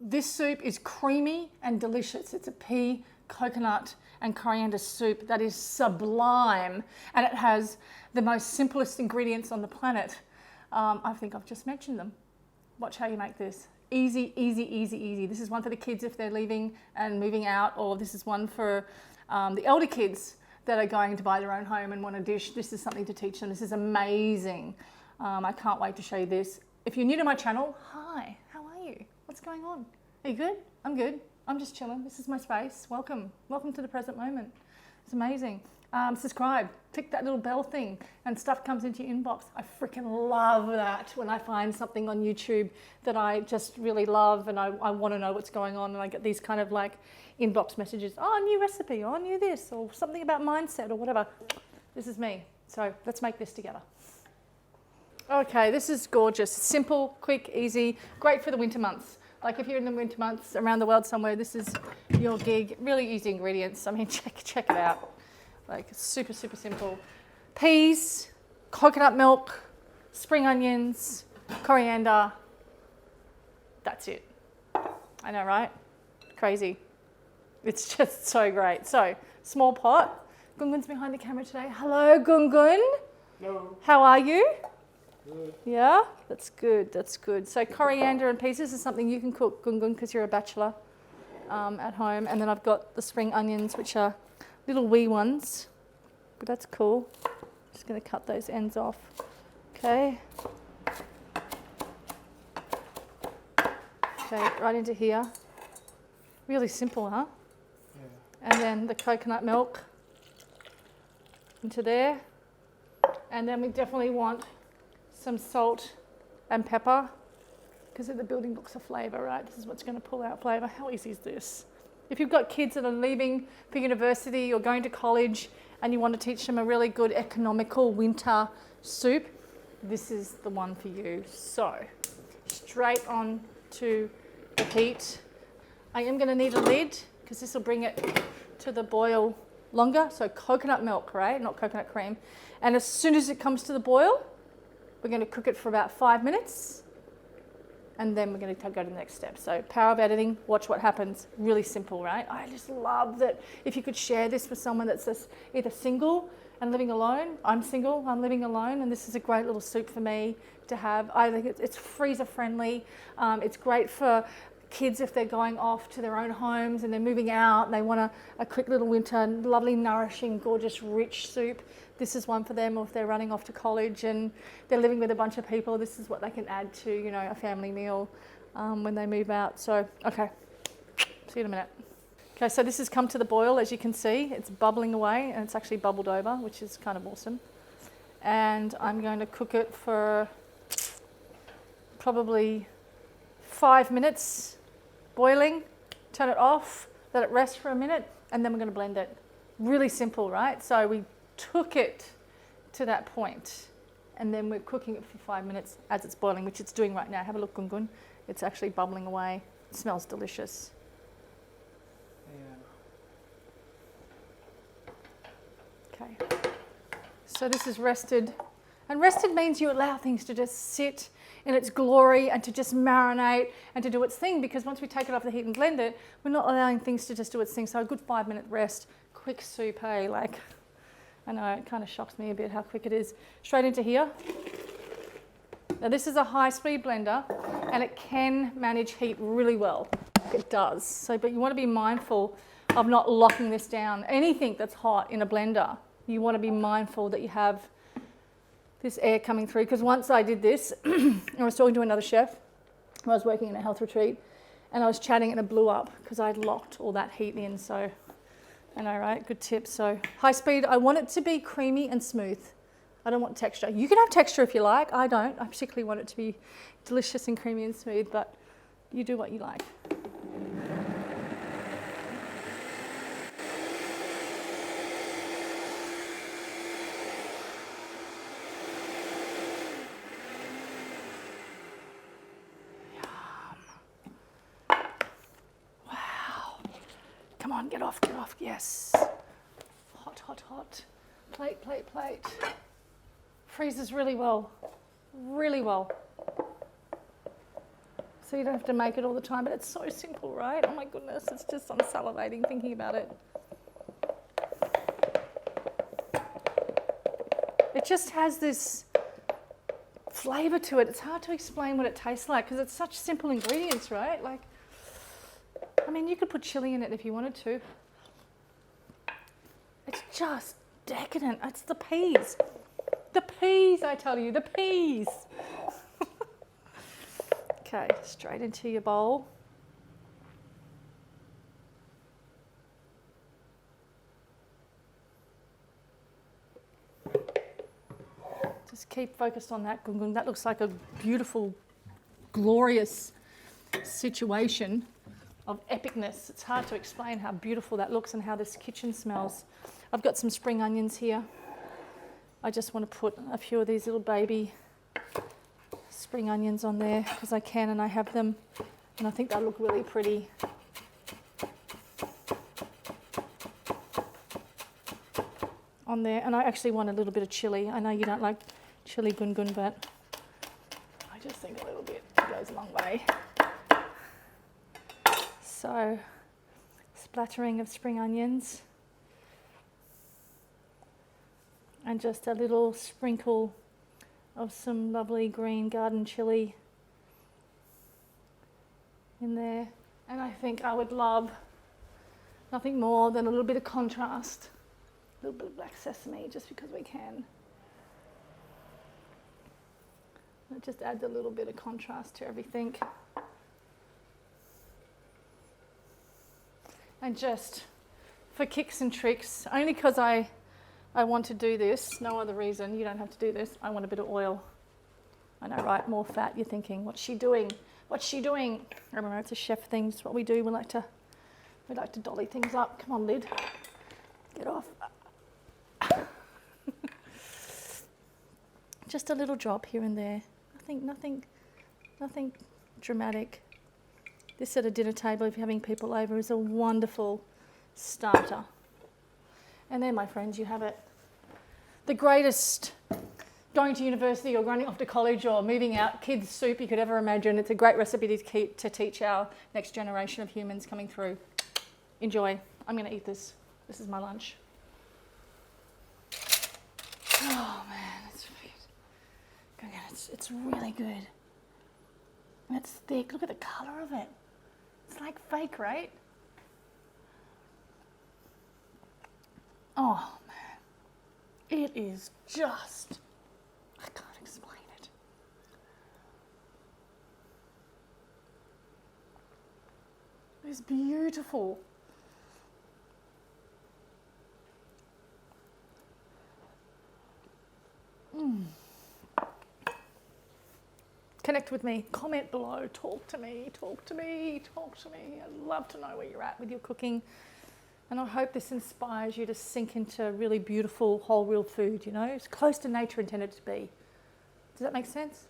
This soup is creamy and delicious. It's a pea, coconut and coriander soup that is sublime, and it has the most simplest ingredients on the planet. I think I've just mentioned them. Watch how you make this. Easy, easy, easy, easy. This is one for the kids if they're leaving and moving out, or this is one for the elder kids that are going to buy their own home and want a dish. This is something to teach them. This is amazing. I can't wait to show you this. If you're new to my channel, hi, how are you? What's going on? Are you good? I'm good. I'm just chilling. This is my space. Welcome. Welcome to the present moment. It's amazing. Subscribe, click that little bell thing and stuff comes into your inbox. I freaking love that when I find something on YouTube that I just really love and I want to know what's going on, and I get these kind of like inbox messages, oh, new recipe, oh, new this, or something about mindset or whatever. This is me. So let's make this together. Okay, this is gorgeous. Simple, quick, easy, great for the winter months. Like if you're in the winter months around the world somewhere, this is your gig. Really easy ingredients. I mean, check it out. Like super, super simple. Peas, coconut milk, spring onions, coriander. That's it. I know, right? Crazy. It's just so great. So, small pot. Gungun's behind the camera today. Hello, Gungun. Hello. How are you? Good. Yeah, that's good, that's good. So coriander and peas, this is something you can cook, Gungun, because you're a bachelor at home. And then I've got the spring onions, which are little wee ones, but that's cool. Just gonna cut those ends off. Okay. Okay, right into here. Really simple, huh? Yeah. And then the coconut milk into there. And then we definitely want some salt and pepper, because the building blocks of flavour, right? This is what's going to pull out flavour. How easy is this? If you've got kids that are leaving for university or going to college and you want to teach them a really good economical winter soup, this is the one for you. So, straight on to the heat. I am going to need a lid because this will bring it to the boil longer. So coconut milk, right? Not coconut cream. And as soon as it comes to the boil, we're going to cook it for about 5 minutes, and then we're going to go to the next step. So power of editing, watch what happens. Really simple, right? I just love that if you could share this with someone that's just either single and living alone. I'm single, I'm living alone, and this is a great little soup for me to have. I think it's freezer friendly. It's great for kids if they're going off to their own homes and they're moving out and they want a quick little winter, lovely, nourishing, gorgeous, rich soup. This is one for them, or if they're running off to college and they're living with a bunch of people, this is what they can add to, you know, a family meal when they move out. So, okay, see you in a minute. Okay, so this has come to the boil, as you can see. It's bubbling away and it's actually bubbled over, which is kind of awesome. And I'm going to cook it for probably 5 minutes boiling, turn it off, let it rest for a minute, and then we're going to blend it. Really simple, right? So we took it to that point, and then we're cooking it for 5 minutes as it's boiling, which it's doing right now. Have a look, Gungun. It's actually bubbling away. It smells delicious. Yeah. Okay. So this is rested, and rested means you allow things to just sit in its glory and to just marinate and to do its thing, because once we take it off the heat and blend it, we're not allowing things to just do its thing. So a good 5 minute rest, quick soup, hey, like, I know it kind of shocks me a bit how quick it is. Straight into here. Now this is a high speed blender and it can manage heat really well. It does. So, but you want to be mindful of not locking this down. Anything that's hot in a blender, you want to be mindful that you have this air coming through, because once I did this, I was talking to another chef. I was working in a health retreat and I was chatting and it blew up because I'd locked all that heat in. So I know, right? Good tip. So high speed, I want it to be creamy and smooth. I don't want texture. You can have texture if you like. I don't. I particularly want it to be delicious and creamy and smooth, but you do what you like. Come on, get off, yes. Hot, hot, hot. Plate, plate, plate. Freezes really well, really well. So you don't have to make it all the time, but it's so simple, right? Oh my goodness, it's just, I'm salivating thinking about it. It just has this flavour to it. It's hard to explain what it tastes like because it's such simple ingredients, right? Like, I mean, you could put chili in it if you wanted to. It's just decadent. It's the peas. The peas, I tell you, the peas. Okay, straight into your bowl. Just keep focused on that, Gungun. That looks like a beautiful, glorious situation of epicness. It's hard to explain how beautiful that looks and how this kitchen smells. I've got some spring onions here. I just want to put a few of these little baby spring onions on there because I can and I have them, and I think they look really pretty. On there, and I actually want a little bit of chili. I know you don't like chili, Gungun, but I just think a little bit goes a long way. So, splattering of spring onions, and just a little sprinkle of some lovely green garden chili in there. And I think I would love nothing more than a little bit of contrast. A little bit of black sesame, just because we can. It just adds a little bit of contrast to everything. And just for kicks and tricks, only because I want to do this, no other reason, you don't have to do this, I want a bit of oil. I know, right, more fat, you're thinking, what's she doing? What's she doing? Remember, it's a chef thing, it's what we do, we like to dolly things up. Come on, lid, get off. Just a little drop here and there. Nothing dramatic. This at a dinner table, if you're having people over, is a wonderful starter. And there, my friends, you have it. The greatest going to university or running off to college or moving out kids soup you could ever imagine. It's a great recipe to teach our next generation of humans coming through. Enjoy. I'm going to eat this. This is my lunch. Oh man, it's really good. And it's thick. Look at the colour of it. It's like fake, right? Oh man, it is just, I can't explain it. It's beautiful. Connect with me, comment below, talk to me. I'd love to know where you're at with your cooking. And I hope this inspires you to sink into really beautiful, whole, real food, you know? It's close to nature intended to be. Does that make sense?